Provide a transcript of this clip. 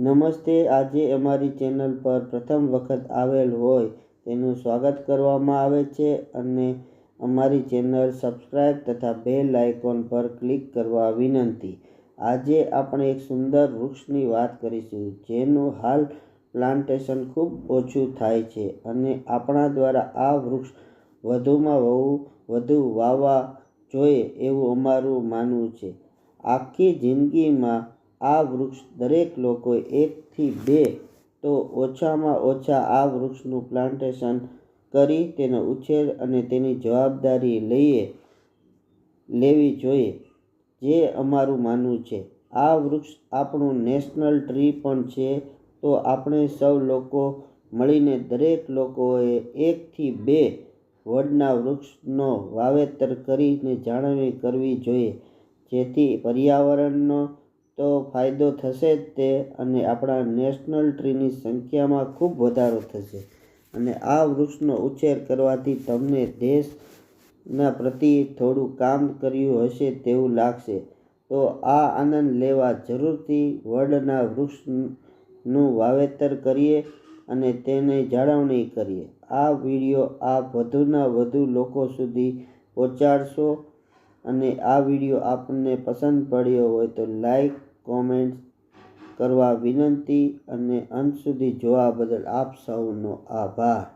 નમસ્તે. આજે અમારી ચેનલ પર પ્રથમ વખત આવેલ હોય તેનું સ્વાગત કરવામાં આવે છે અને અમારી ચેનલ સબસ્ક્રાઇબ તથા બેલ આઇકોન પર ક્લિક કરવા વિનંતી. આજે આપણે એક સુંદર વૃક્ષની વાત કરીશું જેનું હાલ પ્લાન્ટેશન ખૂબ ઓછું થાય છે અને આપણા દ્વારા આ વૃક્ષ વધુમાં વધુ વાવવા જોઈએ એવું અમારું માનવું છે. આખી જિંદગીમાં આ વૃક્ષ દરેક લોકોએ 1 થી 2 તો ઓછામાં ઓછા આ વૃક્ષનું પ્લાન્ટેશન કરી તેનો ઉછેર અને તેની જવાબદારી લેવી જોઈએ જે અમારું માનવું છે. આ વૃક્ષ આપણું નેશનલ ટ્રી પણ છે. તો આપણે સૌ લોકો મળીને દરેક લોકોએ 1 થી 2 વડના વૃક્ષનો વાવેતર કરીને જાળવણી કરવી જોઈએ, જેથી પર્યાવરણનો તો ફાયદો થશે જ તે અને આપણા નેશનલ ટ્રીની સંખ્યામાં ખૂબ વધારો થશે અને આ વૃક્ષનો ઉછેર કરવાથી તમને દેશના પ્રત્યે થોડું કામ કર્યું હશે તેવું લાગશે. તો આ આનંદ લેવા જરૂરથી વડના વૃક્ષનું વાવેતર કરીએ અને તેની જાળવણી કરીએ. આ વિડીયો આપ વધુના વધુ લોકો સુધી પહોંચાડશો અને આ વિડીયો આપને પસંદ પડ્યો હોય તો લાઈક, કોમેન્ટ કરવા વિનંતી અને અંત સુધી જોવા બદલ આપ સૌનો આભાર.